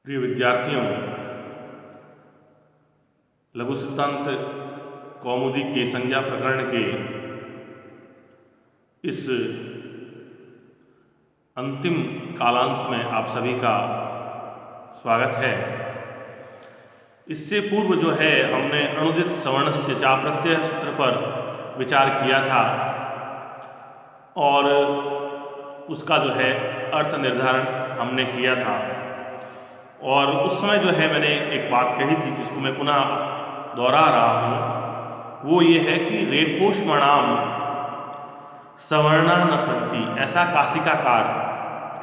प्रिय विद्यार्थियों, लघु सिद्धांत कौमुदी के संज्ञा प्रकरण के इस अंतिम कालांश में आप सभी का स्वागत है। इससे पूर्व जो है हमने अणुदित सवर्णस्य चा प्रत्यय सूत्र पर विचार किया था और उसका जो है अर्थ निर्धारण हमने किया था। और उस समय जो है मैंने एक बात कही थी जिसको मैं पुनः दोहरा रहा हूँ, वो ये है कि रेपोष्मणाम सवर्णा न सन्ति, ऐसा काशिकाकार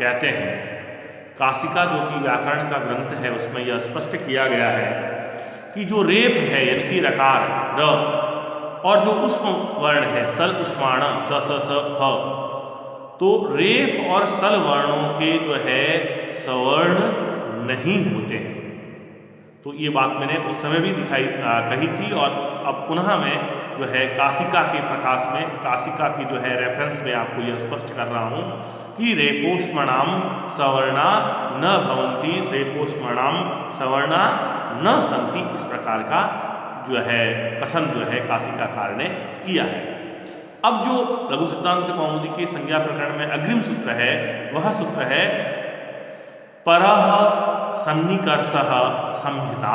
कहते हैं। काशिका जो कि व्याकरण का ग्रंथ है उसमें यह स्पष्ट किया गया है कि जो रेप है यानी कि रकार र और जो उष्म वर्ण है सल उष्माण स स स ह, तो रेप और सल वर्णों के जो है सवर्ण नहीं होते हैं। तो ये बात मैंने उस समय भी कही थी और अब पुनः मैं जो है काशिका के प्रकाश में, काशिका की जो है रेफरेंस में आपको यह स्पष्ट कर रहा हूँ कि रेपोष्मणाम सवर्णा न भवन्ति, रेपोष्मणाम सवर्णा न सन्ति, इस प्रकार का जो है कथन जो है काशिकाकार ने किया है। अब जो लघु सिद्धांत कौमुदी के संज्ञा प्रकरण में अग्रिम सूत्र है वह सूत्र है परः सन्निकर्षः संहिता।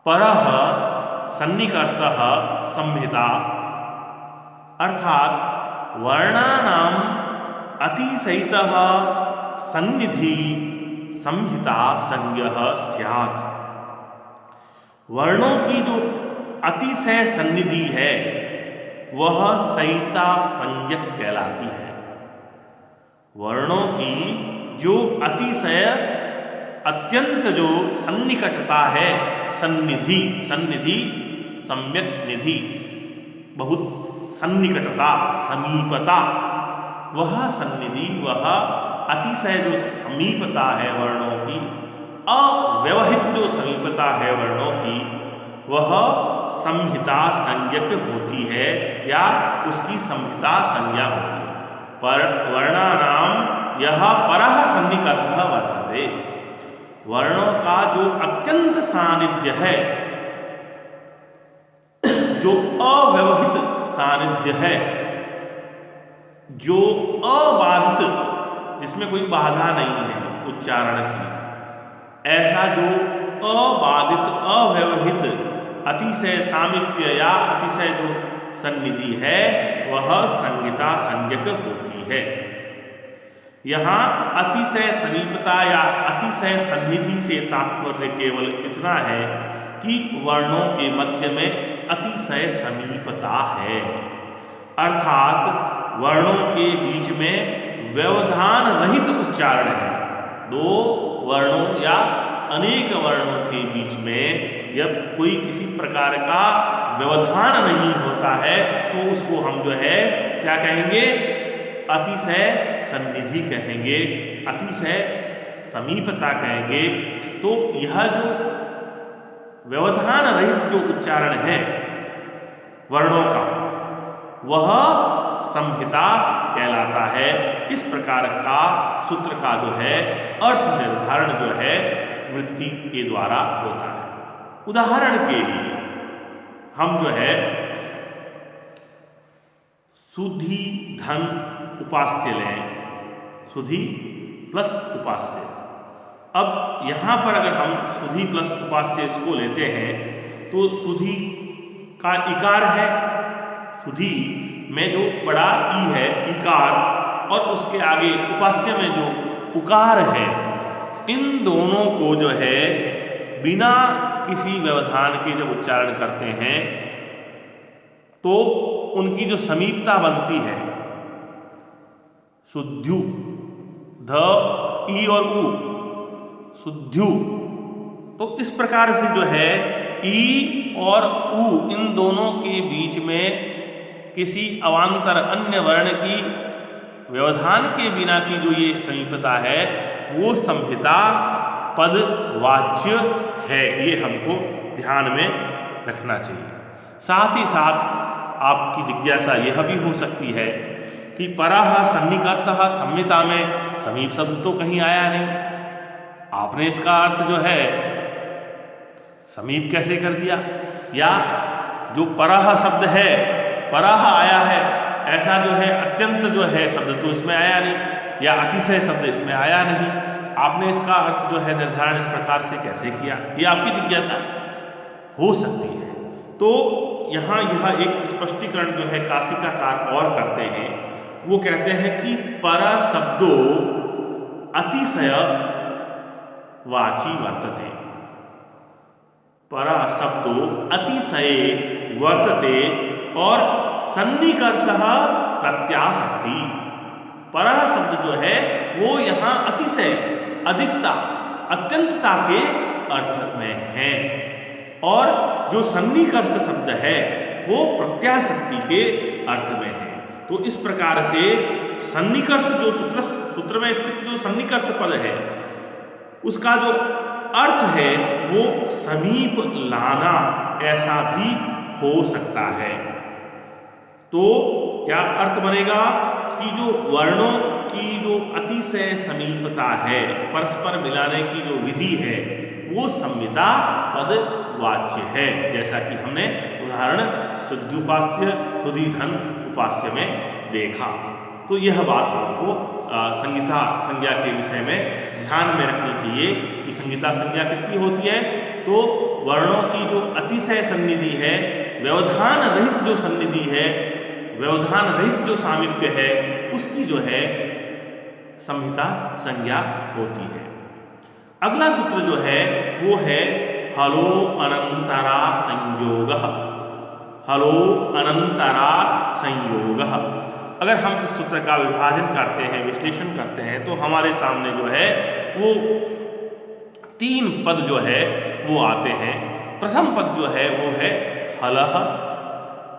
परः सन्निकर्षः संहिता अर्थात वर्णानाम अतिशयितः सन्निधि संहिता संज्ञः स्यात्। वर्णों की जो अतिशय सन्निधि है वह संहिता संज्ञक कहलाती है। वर्णों की जो अतिशय अत्यंत जो सन्निकटता है, सन्निधि, सन्निधि सम्यक निधि, बहुत सन्निकटता, समीपता, वह सन्निधि, वह अतिशय जो समीपता है वर्णों की, अव्यवहित जो समीपता है वर्णों की, वह संहिता संज्ञक होती है या उसकी संहिता संज्ञा होती है। पर वर्णानाम यह परः सन्निकर्षः वर्तते, वर्णों का जो अत्यंत सानिध्य है, जो अव्यवहित सानिध्य है, जो अबाधित, जिसमें कोई बाधा नहीं है उच्चारण की, ऐसा जो अबाधित अव्यवहित अतिशय सामीप्य या अतिशय जो सन्निधि है वह संहिता संज्ञक होती है। यहाँ अतिशय समीपता या अतिशय सन्निधि से तात्पर्य केवल इतना है कि वर्णों के मध्य में अतिशय समीपता है, अर्थात वर्णों के बीच में व्यवधान रहित उच्चारण है। दो वर्णों या अनेक वर्णों के बीच में जब कोई किसी प्रकार का व्यवधान नहीं होता है तो उसको हम जो है क्या कहेंगे, अतिशय सन्निधि कहेंगे, अतिशय समीपता कहेंगे। तो यह जो व्यवधान रहित जो उच्चारण है वर्णों का वह संहिता कहलाता है। इस प्रकार का सूत्र का जो है अर्थ निर्धारण जो है वृत्ति के द्वारा होता है। उदाहरण के लिए हम जो है सुधि धन उपास्य लें, सुधि प्लस उपास्य। अब यहाँ पर अगर हम सुधि प्लस उपास्य इसको लेते हैं तो सुधि का इकार है, सुधि में जो बड़ा ई है इकार, और उसके आगे उपास्य में जो उकार है, इन दोनों को जो है बिना किसी व्यवधान के जब उच्चारण करते हैं तो उनकी जो समीपता बनती है, शुद्ध्यु, ध ई और उ, शुद्ध्यु, तो इस प्रकार से जो है ई और उ इन दोनों के बीच में किसी अवान्तर अन्य वर्ण की व्यवधान के बिना की जो ये समीपता है वो संहिता पद वाच्य है, ये हमको ध्यान में रखना चाहिए। साथ ही साथ आपकी जिज्ञासा यह भी हो सकती है कि परः सन्निकर्षः संहिता में समीप शब्द तो कहीं आया नहीं। आपने इसका अर्थ जो है समीप कैसे कर दिया, या जो परह शब्द है, परह आया है, ऐसा जो है अत्यंत जो है शब्द तो इसमें आया नहीं, या अतिशय शब्द इसमें आया नहीं, आपने इसका अर्थ जो है निर्धारण इस प्रकार से कैसे किया, ये आपकी जिज्ञासा हो सकती है। तो यहाँ यह एक स्पष्टीकरण जो है काशिकाकार और करते हैं, वो कहते हैं कि पर शब्दो अतिशय वाची वर्तते, पर शब्दो अतिशय वर्तते और सन्निकर्ष प्रत्याशक्ति। पर शब्द जो है वो यहाँ अतिशय, अधिकता, अत्यंतता के अर्थ में है, और जो सन्निकर्ष शब्द है वो प्रत्याशक्ति के अर्थ में है। तो इस प्रकार से सन्निकर्ष जो सूत्र में स्थित जो सन्निकर्ष पद है उसका जो अर्थ है वो समीप लाना, ऐसा भी हो सकता है। तो क्या अर्थ बनेगा कि जो वर्णों की जो अतिशय समीपता है, परस्पर मिलाने की जो विधि है, वो संहिता पद वाच्य है, जैसा कि हमने उदाहरण शुद्धोपास्य शुद्धिधन उपास्य में देखा। तो यह बात हमको संहिता संज्ञा के विषय में ध्यान में रखनी चाहिए कि संहिता संज्ञा किसकी होती है, तो वर्णों की जो अतिशय सन्निधि है, व्यवधान रहित जो सन्निधि है, व्यवधान रहित जो सामीप्य है, उसकी जो है संहिता संज्ञा होती है। अगला सूत्र जो है वो है हलो अनंतरा संयोगः, हलो अनंतरा संयोगः। अगर हम इस सूत्र का विभाजन करते हैं, विश्लेषण करते हैं, तो हमारे सामने जो है वो 3 पद जो है वो आते हैं। प्रथम पद जो है वो है हलः,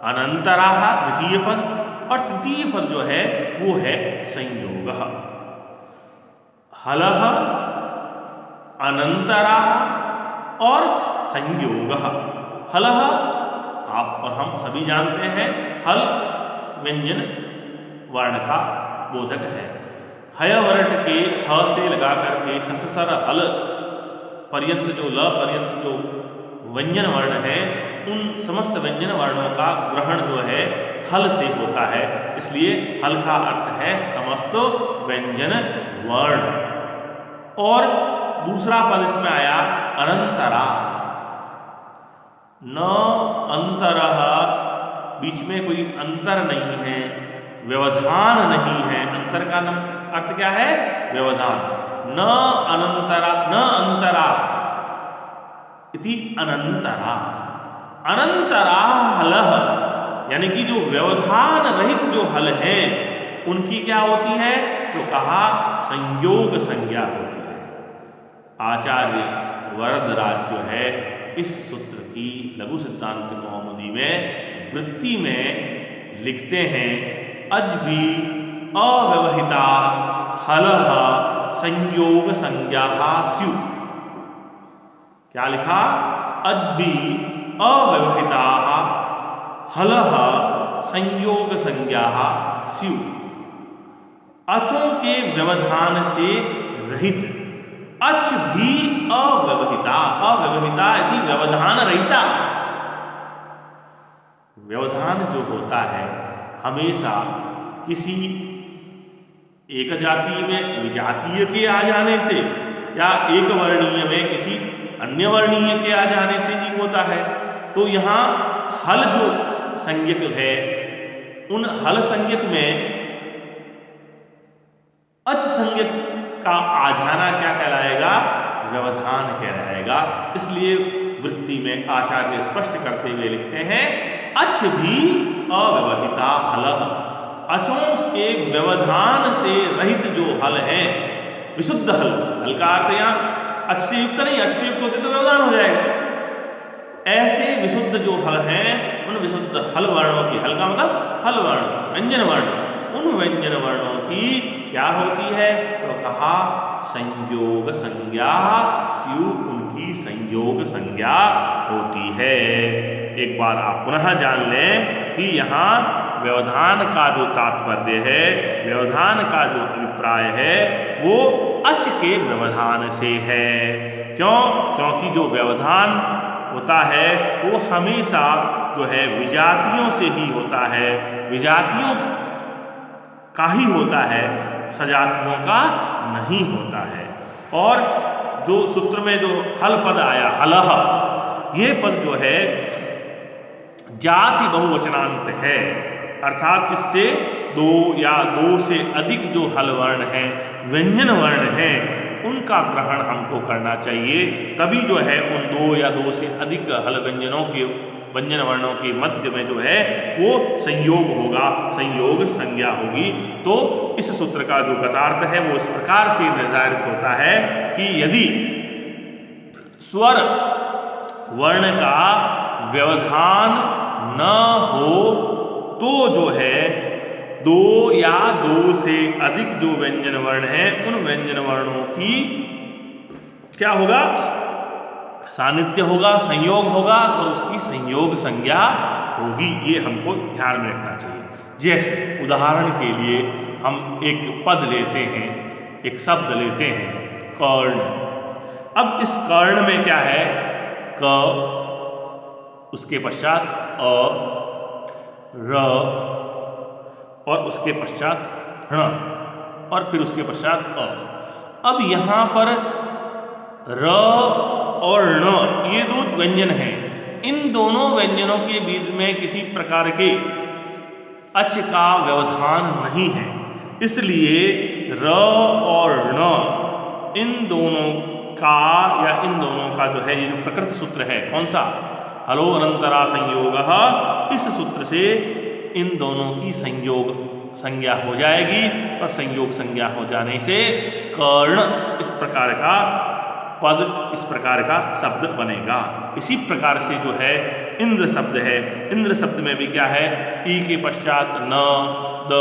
अनंतराः द्वितीय पद, और तृतीय पद जो है वो है संयोगः। हलः, अनंतराः और संयोगः। हलः आप और हम सभी जानते हैं, हल व्यंजन वर्ण का बोधक है। हय वर्ट के ह से लगा करके शससर हल पर्यंत जो ल पर्यंत जो व्यंजन वर्ण है, उन समस्त व्यंजन वर्णों का ग्रहण जो है हल से होता है, इसलिए हल का अर्थ है समस्त व्यंजन वर्ण। और दूसरा पद इसमें आया अनंतरा, न अंतरः, बीच में कोई अंतर नहीं है, व्यवधान नहीं है। अंतर का अर्थ क्या है? व्यवधान। न अनंतरा, न अंतरा इति अनंतरा, अनंतरा हलः, यानी कि जो व्यवधान रहित जो हल हैं उनकी क्या होती है? तो कहा संयोग संज्ञा होती है। आचार्य वरदराज जो है इस सूत्र की लघु सिद्धांत कौमुदी में वृत्ति में लिखते हैं, अज्भी अव्यवहिता हलः संयोग संज्ञाः स्यु। क्या लिखा? अज्भी अव्यवहिता हलः संयोग संज्ञाः स्यु। अचों के व्यवधान से रहित, अच भी अव्यवहिता, अव्यवहिता इति व्यवधान रहिता। व्यवधान जो होता है हमेशा किसी एक जाति में विजातीय के आ जाने से, या एक वर्णीय में किसी अन्य वर्णीय के आ जाने से ही होता है। तो यहाँ हल जो संज्ञक है, उन हल संज्ञक में अच संज्ञक का आ जाना क्या कहलाएगा? व्यवधान कहलाएगा। इसलिए वृत्ति में आचार्य स्पष्ट करते हुए लिखते हैं, अच भी अव्यवहिता हलः, अचों के व्यवधान से रहित जो हल हैं, विशुद्ध हल, हल का अर्थ यहाँ अच से युक्त नहीं, अच से युक्त होते तो व्यवधान हो जाएगा। ऐसे विशुद्ध जो हल हैं, उन विशुद्ध हल वर्णों की, हल का मतलब हल वर्ण, व्यंजन वर्ण, उन व्यंजन वर्णों की क्या होती है? तो कहा संयोग संज्ञा स्यु, उनकी संयोग संज्ञा होती है। एक बार आप पुनः जान लें कि यहाँ व्यवधान का जो तात्पर्य है, व्यवधान का जो अभिप्राय है, वो अच के व्यवधान से है। क्यों? क्योंकि जो व्यवधान होता है वो हमेशा जो है विजातियों से ही होता है, विजातियों का ही होता है, सजातियों का नहीं होता है। और जो सूत्र में जो हल पद आया, हलह, ये पद जो है जाति बहुवचनांत है, अर्थात इससे दो या दो से अधिक जो हल वर्ण हैं, व्यंजन वर्ण हैं, उनका ग्रहण हमको करना चाहिए। तभी जो है उन दो या दो से अधिक हल व्यंजन वर्णों के मध्य में जो है वो संयोग होगा, संयोग संज्ञा होगी। तो इस सूत्र का जो गतार्थ है वो इस प्रकार से निर्धारित होता है कि यदि स्वर वर्ण का व्यवधान न हो तो जो है दो या दो से अधिक जो व्यंजन वर्ण हैं उन व्यंजन वर्णों की क्या होगा? सानिध्य होगा, संयोग होगा और उसकी संयोग संज्ञा होगी। ये हमको ध्यान में रखना चाहिए। जैसे उदाहरण के लिए हम एक पद लेते हैं, एक शब्द लेते हैं, कर्ण। अब इस कर्ण में क्या है? क, उसके पश्चात अ, र और उसके पश्चात ण और फिर उसके पश्चात अ। अब यहाँ पर र और ण ये दो व्यंजन हैं। इन दोनों व्यंजनों के बीच में किसी प्रकार के अच का व्यवधान नहीं है, इसलिए र और ण इन दोनों का या इन दोनों का जो है ये जो प्रकृत सूत्र है, कौन सा? हलो अनंतरा संयोगः, इस सूत्र से इन दोनों की संयोग संज्ञा हो जाएगी और संयोग संज्ञा हो जाने से कर्ण इस प्रकार का पद, इस प्रकार का शब्द बनेगा। इसी प्रकार से जो है इंद्र शब्द है, इंद्र शब्द में भी क्या है? ई के पश्चात न, द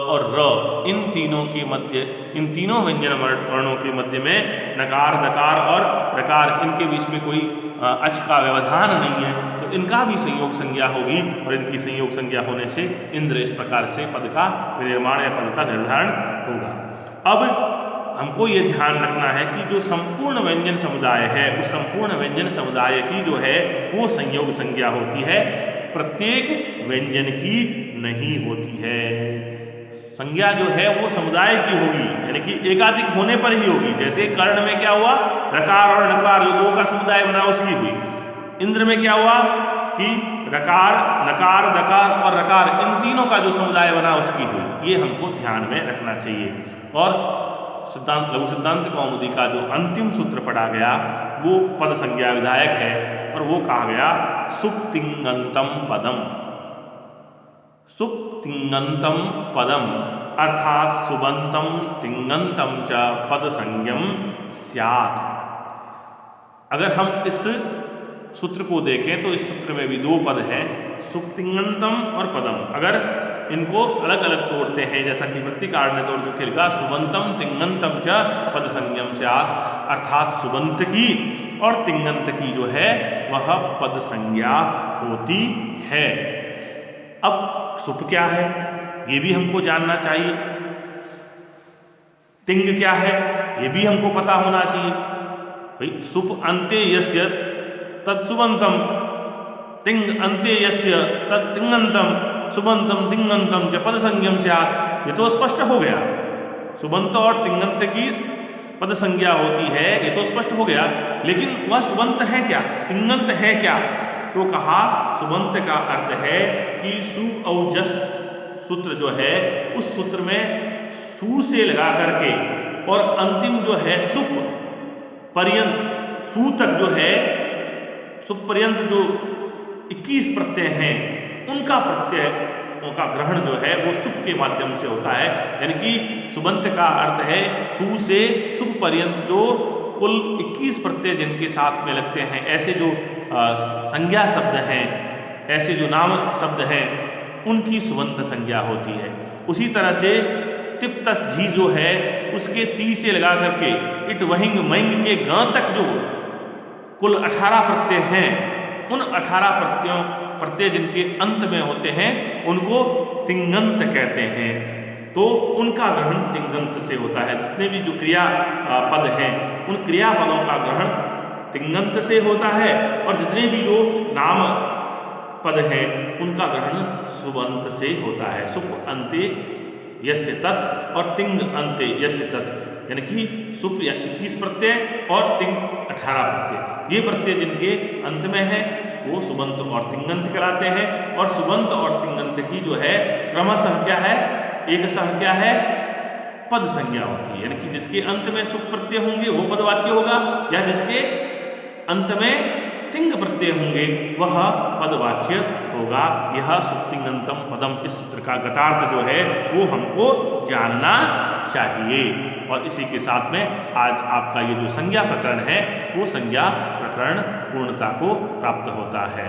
और र, इन तीनों के मध्य, इन तीनों व्यंजन वर्णों के मध्य में नकार, दकार और रकार, इनके बीच में कोई अच का व्यवधान नहीं है, तो इनका भी संयोग संज्ञा होगी और इनकी संयोग संज्ञा होने से इंद्र इस प्रकार से पद का निर्माण या पद का निर्धारण होगा। अब हमको ये ध्यान रखना है कि जो संपूर्ण व्यंजन समुदाय है, उस संपूर्ण व्यंजन समुदाय की जो है वो संयोग संज्ञा होती है, प्रत्येक व्यंजन की नहीं होती है। संज्ञा जो है वो समुदाय की होगी, यानी कि एकाधिक होने पर ही होगी। जैसे कर्ण में क्या हुआ? रकार और नकार जो दो का समुदाय बना उसकी हुई। इंद्र में क्या हुआ कि रकार, नकार, दकार और रकार, इन तीनों का जो समुदाय बना उसकी हुई। ये हमको ध्यान में रखना चाहिए। और सिद्धांत, लघु सिद्धांत कौमुदी का जो अंतिम सूत्र पढ़ा गया वो पद संज्ञा विधायक है और वो कहा गया सुप्तिंगंतम पदम। सुप्तिंगंतम पदम अर्थात सुबंतम तिंगंतम च पद संज्ञम स्यात्। अगर हम इस सूत्र को देखें तो इस सूत्र में भी दो पद हैं, सुप्तिंगंतम और पदम। अगर इनको अलग अलग तोड़ते हैं, जैसा कि वृत्तिकार ने तोड़ के लिखा, सुबंतम तिंगंतम च पद संज्ञम स्यात्, अर्थात सुबंत की और तिंगंत की जो है वह पद संज्ञा होती है। अब सुप क्या है ये भी हमको जानना चाहिए, तिंग क्या है ये भी हमको पता होना चाहिए। भाई सुप अन्ते यस्य तत्सुबंतम, तिंग अन्ते यस्य तत्तिंगंतम, सुबंतम तिंगंतम च पद संज्ञम स्यात्। ये तो स्पष्ट हो गया, सुबंत और तिंगंत की पद संज्ञा होती है, ये तो स्पष्ट हो गया। लेकिन वह सुबंत है क्या, तिंगंत है क्या? तो कहा सुबंत का अर्थ है कि सु और जस सूत्र जो है उस सूत्र में सु से लगा करके और अंतिम जो है सुप पर्यंत, सु तक जो है सुप पर्यंत जो 21 प्रत्यय हैं उनका प्रत्यय का ग्रहण जो है वो सुप के माध्यम से होता है। यानी कि सुबंत का अर्थ है सु से सुप पर्यंत जो कुल 21 प्रत्यय जिनके साथ में लगते हैं, ऐसे जो संज्ञा शब्द हैं, ऐसे जो नाम शब्द हैं, उनकी सुबंत संज्ञा होती है। उसी तरह से टिप तस झी जो है उसके ती से लगा करके इट वहिंग महिंग के ग तक जो कुल 18 प्रत्यय हैं, उन 18 प्रत्यय जिनके अंत में होते हैं उनको तिंगंत कहते हैं। तो तो उनका ग्रहण तिङन्त से होता है। जितने भी जो क्रिया पद हैं उन क्रियापदों का ग्रहण तिङन्त से होता है और जितने भी जो नाम पद हैं उनका ग्रहण सुबंत से होता है। सुप अंते यस्य तत् और तिंग अंते यस्य तत्, यानी कि सुप 21 प्रत्यय और तिंग 18 प्रत्यय। ये प्रत्यय जिनके अंत में है वो सुबंत और तिङन्त कहलाते हैं। और सुबंत और तिङन्त की जो है क्रमशः क्या है, एकशः क्या है, पद संज्ञा होती है। यानी कि जिसके अंत में सुप प्रत्यय होंगे वो पदवाच्य होगा, या जिसके अंत में तिंग प्रत्यय होंगे वह पदवाच्य होगा। यह सुप्तिङन्तम पदम, इस सूत्र का गतार्थ जो है वो हमको जानना चाहिए। और इसी के साथ में आज आपका ये जो संज्ञा प्रकरण है वो संज्ञा प्रकरण पूर्णता को प्राप्त होता है।